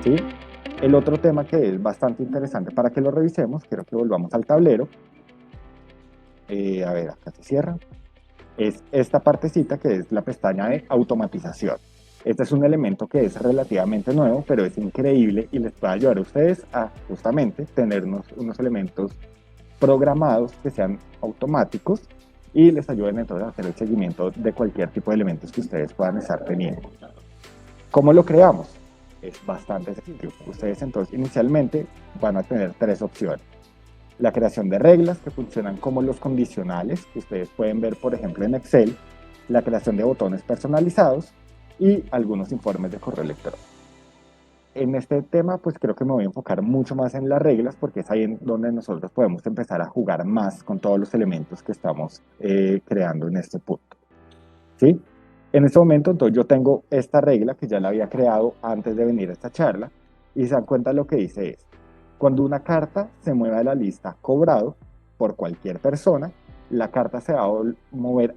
¿sí? El otro tema que es bastante interesante para que lo revisemos, quiero que volvamos al tablero. A ver, acá se cierra. Es esta partecita que es la pestaña de automatización. Este es un elemento que es relativamente nuevo, pero es increíble y les puede ayudar a ustedes a justamente tener unos elementos programados que sean automáticos y les ayuden entonces a hacer el seguimiento de cualquier tipo de elementos que ustedes puedan estar teniendo. ¿Cómo lo creamos? Es bastante sencillo. Ustedes entonces inicialmente van a tener tres opciones. La creación de reglas que funcionan como los condicionales que ustedes pueden ver por ejemplo en Excel, la creación de botones personalizados y algunos informes de correo electrónico. En este tema pues creo que me voy a enfocar mucho más en las reglas porque es ahí en donde nosotros podemos empezar a jugar más con todos los elementos que estamos creando en este punto. ¿Sí? En este momento entonces yo tengo esta regla que ya la había creado antes de venir a esta charla y se dan cuenta lo que dice es, cuando una carta se mueva de la lista cobrado por cualquier persona, la carta se va a mover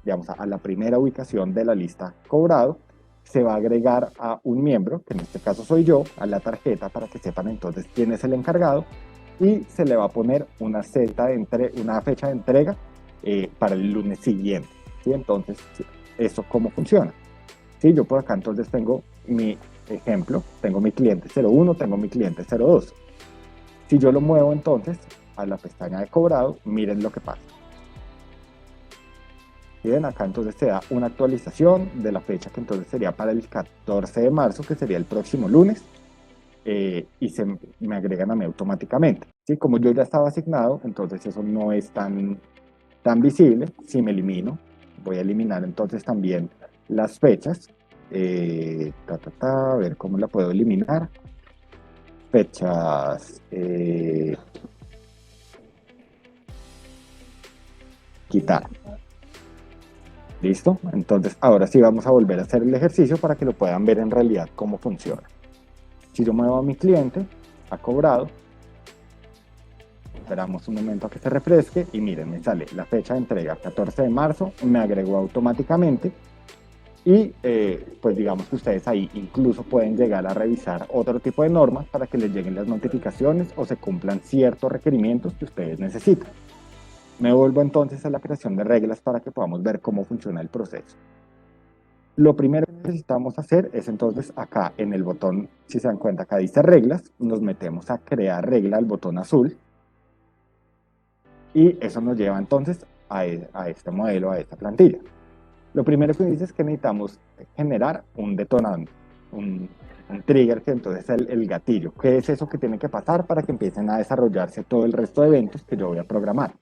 digamos, a la primera ubicación de la lista cobrado, se va a agregar a un miembro, que en este caso soy yo, a la tarjeta para que sepan entonces quién es el encargado y se le va a poner una fecha de entrega para el lunes siguiente. ¿Sí? Entonces, ¿eso cómo funciona? ¿Sí? Yo por acá entonces tengo mi ejemplo, tengo mi cliente 01, tengo mi cliente 02. Si yo lo muevo entonces a la pestaña de cobrado, miren lo que pasa. Bien, acá entonces se da una actualización de la fecha que entonces sería para el 14 de marzo, que sería el próximo lunes, y me agregan a mí automáticamente. ¿Sí? Como yo ya estaba asignado, entonces eso no es tan visible. Si me elimino, voy a eliminar entonces también las fechas. A ver cómo la puedo eliminar. Fechas, quitar. ¿Listo? Entonces ahora sí vamos a volver a hacer el ejercicio para que lo puedan ver en realidad cómo funciona. Si yo muevo a mi cliente, ha cobrado, esperamos un momento a que se refresque y miren, me sale la fecha de entrega 14 de marzo, me agregó automáticamente y pues digamos que ustedes ahí incluso pueden llegar a revisar otro tipo de normas para que les lleguen las notificaciones o se cumplan ciertos requerimientos que ustedes necesitan. Me vuelvo entonces a la creación de reglas para que podamos ver cómo funciona el proceso. Lo primero que necesitamos hacer es entonces acá en el botón, si se dan cuenta, acá dice reglas, nos metemos a crear regla, el botón azul, y eso nos lleva entonces a este modelo, a esta plantilla. Lo primero que dice es que necesitamos generar un detonante, un trigger, que entonces es el gatillo. ¿Qué es eso que tiene que pasar para que empiecen a desarrollarse todo el resto de eventos que yo voy a programar?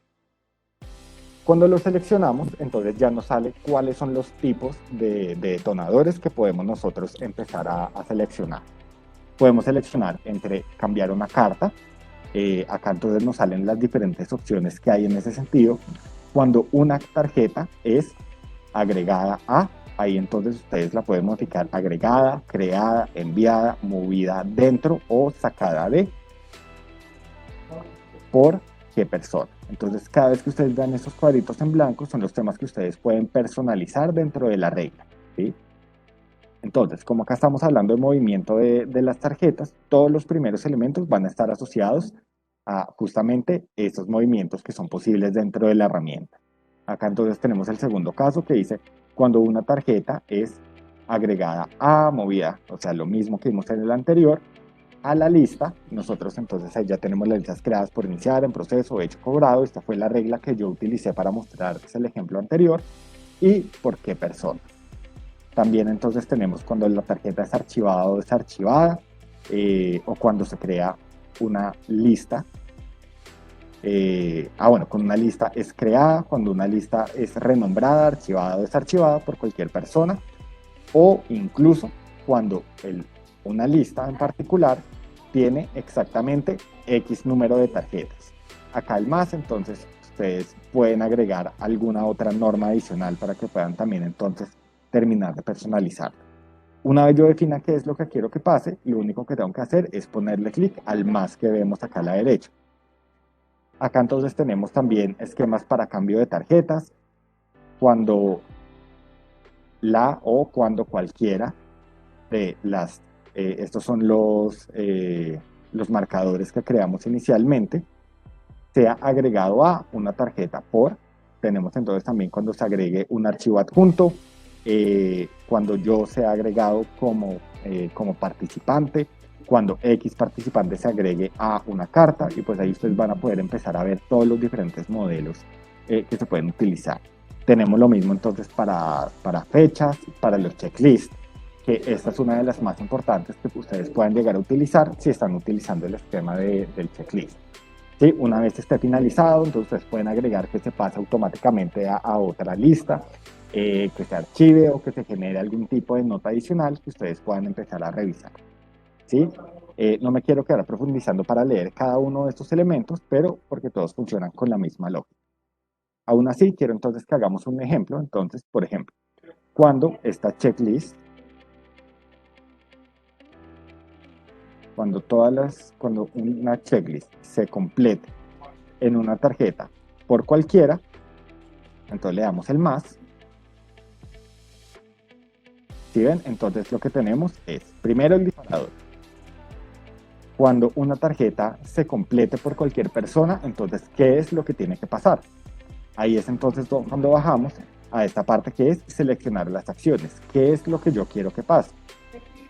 Cuando lo seleccionamos, entonces ya nos sale cuáles son los tipos de detonadores que podemos nosotros empezar a seleccionar. Podemos seleccionar entre cambiar una carta, acá entonces nos salen las diferentes opciones que hay en ese sentido. Cuando una tarjeta es agregada a, ahí entonces ustedes la pueden modificar agregada, creada, enviada, movida dentro o sacada de, por qué persona. Entonces, cada vez que ustedes vean esos cuadritos en blanco, son los temas que ustedes pueden personalizar dentro de la regla. ¿Sí? Entonces, como acá estamos hablando de movimiento de las tarjetas, todos los primeros elementos van a estar asociados a justamente esos movimientos que son posibles dentro de la herramienta. Acá entonces tenemos el segundo caso que dice cuando una tarjeta es agregada a movida, o sea, lo mismo que vimos en el anterior, a la lista. Nosotros entonces ahí ya tenemos las listas creadas por iniciar, en proceso, hecho, cobrado. Esta fue la regla que yo utilicé para mostrarles el ejemplo anterior. Y por qué persona. También entonces tenemos cuando la tarjeta es archivada o desarchivada, o cuando se crea una lista. Bueno, con una lista es creada, cuando una lista es renombrada, archivada o desarchivada por cualquier persona, o incluso cuando una lista en particular tiene exactamente X número de tarjetas. Acá el más, entonces ustedes pueden agregar alguna otra norma adicional para que puedan también entonces terminar de personalizar. Una vez yo defina qué es lo que quiero que pase, lo único que tengo que hacer es ponerle clic al más que vemos acá a la derecha. Acá entonces tenemos también esquemas para cambio de tarjetas, cuando cuando cualquiera de las estos son los marcadores que creamos inicialmente, sea agregado a una tarjeta por. Tenemos entonces también cuando se agregue un archivo adjunto, cuando yo sea agregado como participante, cuando X participante se agregue a una carta, y pues ahí ustedes van a poder empezar a ver todos los diferentes modelos que se pueden utilizar. Tenemos lo mismo entonces para fechas, para los checklists, que esta es una de las más importantes que ustedes puedan llegar a utilizar si están utilizando el esquema del checklist. ¿Sí? Una vez esté finalizado, entonces ustedes pueden agregar que se pase automáticamente a otra lista, que se archive o que se genere algún tipo de nota adicional que ustedes puedan empezar a revisar. ¿Sí? No me quiero quedar profundizando para leer cada uno de estos elementos, pero porque todos funcionan con la misma lógica. Aún así, quiero entonces que hagamos un ejemplo. Entonces, por ejemplo, cuando esta checklist, cuando una checklist se complete en una tarjeta por cualquiera, entonces le damos el más. ¿Sí ven? Entonces lo que tenemos es, primero el disparador. Cuando una tarjeta se complete por cualquier persona, entonces, ¿qué es lo que tiene que pasar? Ahí es entonces cuando bajamos a esta parte que es seleccionar las acciones. ¿Qué es lo que yo quiero que pase?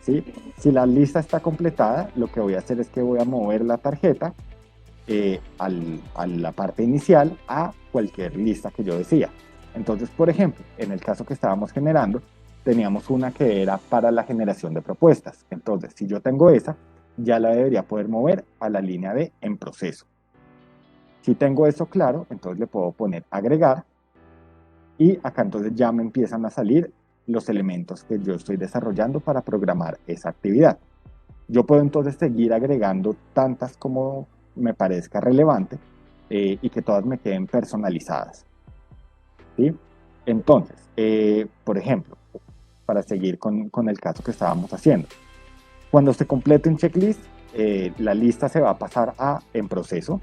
¿Sí? Si la lista está completada, lo que voy a hacer es que voy a mover la tarjeta a la parte inicial a cualquier lista que yo decía. Entonces, por ejemplo, en el caso que estábamos generando, teníamos una que era para la generación de propuestas. Entonces, si yo tengo esa, ya la debería poder mover a la línea de en proceso. Si tengo eso claro, entonces le puedo poner agregar, y acá entonces ya me empiezan a salir los elementos que yo estoy desarrollando para programar esa actividad. Yo puedo entonces seguir agregando tantas como me parezca relevante y que todas me queden personalizadas. ¿Sí? Entonces, por ejemplo, para seguir con el caso que estábamos haciendo, cuando se complete un checklist, la lista se va a pasar a en proceso.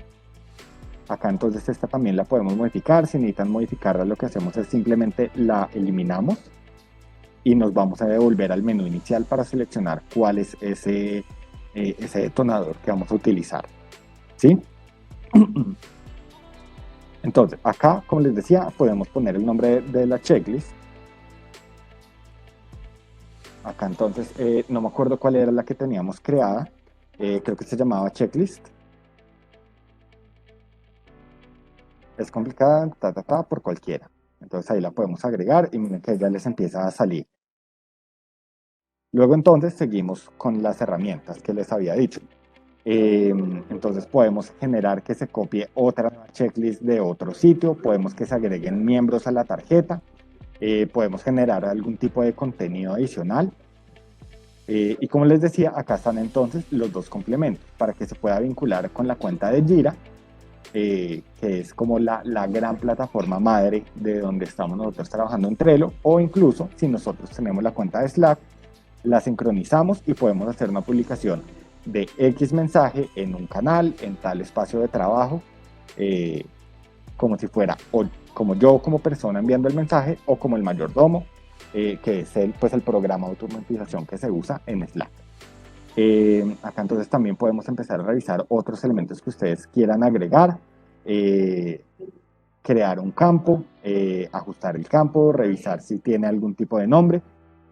Acá entonces esta también la podemos modificar. Si necesitan modificarla, lo que hacemos es simplemente la eliminamos y nos vamos a devolver al menú inicial para seleccionar cuál es ese detonador que vamos a utilizar. ¿Sí? Entonces, acá, como les decía, podemos poner el nombre de la checklist. Acá entonces, no me acuerdo cuál era la que teníamos creada. Creo que se llamaba checklist. Es complicada, por cualquiera. Entonces ahí la podemos agregar y miren que ya les empieza a salir. Luego entonces seguimos con las herramientas que les había dicho. Entonces podemos generar que se copie otra checklist de otro sitio, podemos que se agreguen miembros a la tarjeta, podemos generar algún tipo de contenido adicional. Y como les decía, acá están entonces los dos complementos para que se pueda vincular con la cuenta de Jira, que es como la gran plataforma madre de donde estamos nosotros trabajando en Trello, o incluso si nosotros tenemos la cuenta de Slack, la sincronizamos y podemos hacer una publicación de X mensaje en un canal, en tal espacio de trabajo, como si fuera o como yo como persona enviando el mensaje o como el mayordomo, que es el programa de automatización que se usa en Slack. Acá entonces también podemos empezar a revisar otros elementos que ustedes quieran agregar, crear un campo, ajustar el campo, revisar si tiene algún tipo de nombre,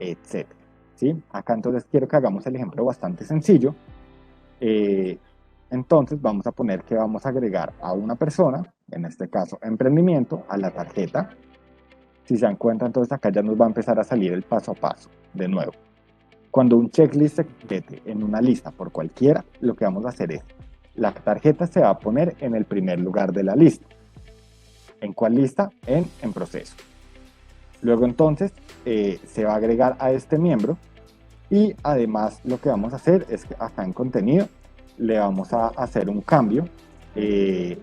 etc. ¿Sí? Acá entonces quiero que hagamos el ejemplo bastante sencillo. Entonces vamos a poner que vamos a agregar a una persona, en este caso emprendimiento, a la tarjeta. Si se dan cuenta, entonces acá ya nos va a empezar a salir el paso a paso de nuevo. Cuando un checklist se complete en una lista por cualquiera, lo que vamos a hacer es, la tarjeta se va a poner en el primer lugar de la lista. ¿En cuál lista? En proceso. Luego entonces se va a agregar a este miembro, y además lo que vamos a hacer es que acá en contenido le vamos a hacer un cambio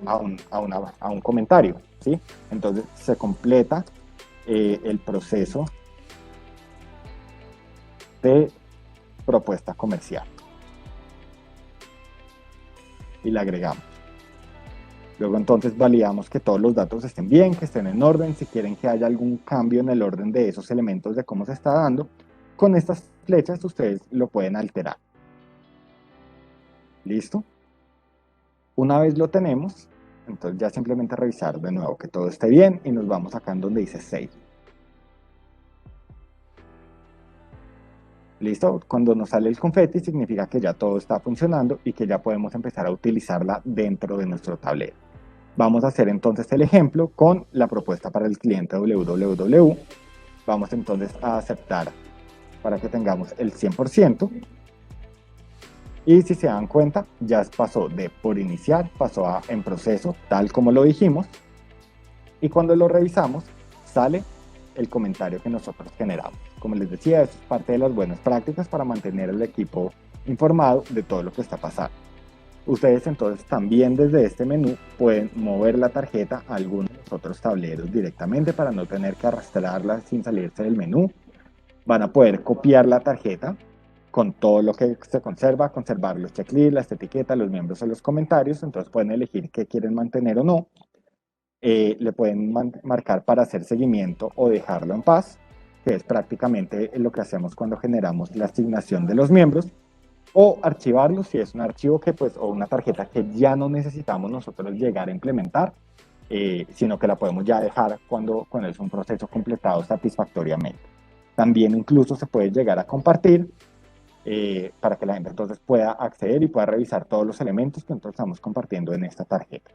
a un comentario, ¿sí? Entonces se completa el proceso de propuesta comercial y la agregamos. Luego entonces validamos que todos los datos estén bien, que estén en orden. Si quieren que haya algún cambio en el orden de esos elementos de cómo se está dando, con estas flechas ustedes lo pueden alterar. ¿Listo? Una vez lo tenemos, entonces ya simplemente revisar de nuevo que todo esté bien y nos vamos acá en donde dice Save. ¿Listo? Cuando nos sale el confeti significa que ya todo está funcionando y que ya podemos empezar a utilizarla dentro de nuestro tablero. Vamos a hacer entonces el ejemplo con la propuesta para el cliente www. Vamos entonces a aceptar para que tengamos el 100%. Y si se dan cuenta, ya pasó de por iniciar, pasó a en proceso, tal como lo dijimos. Y cuando lo revisamos, sale el comentario que nosotros generamos. Como les decía, esto es parte de las buenas prácticas para mantener al equipo informado de todo lo que está pasando. Ustedes entonces también desde este menú pueden mover la tarjeta a alguno de los otros tableros directamente para no tener que arrastrarla sin salirse del menú. Van a poder copiar la tarjeta con todo lo que se conserva, conservar los checklists, las etiquetas, los miembros o los comentarios. Entonces pueden elegir qué quieren mantener o no. Le pueden marcar para hacer seguimiento o dejarlo en paz, que es prácticamente lo que hacemos cuando generamos la asignación de los miembros, o archivarlo si es un archivo que pues o una tarjeta que ya no necesitamos nosotros llegar a implementar, sino que la podemos ya dejar cuando es un proceso completado satisfactoriamente. También incluso se puede llegar a compartir para que la gente entonces pueda acceder y pueda revisar todos los elementos que entonces estamos compartiendo en esta tarjeta.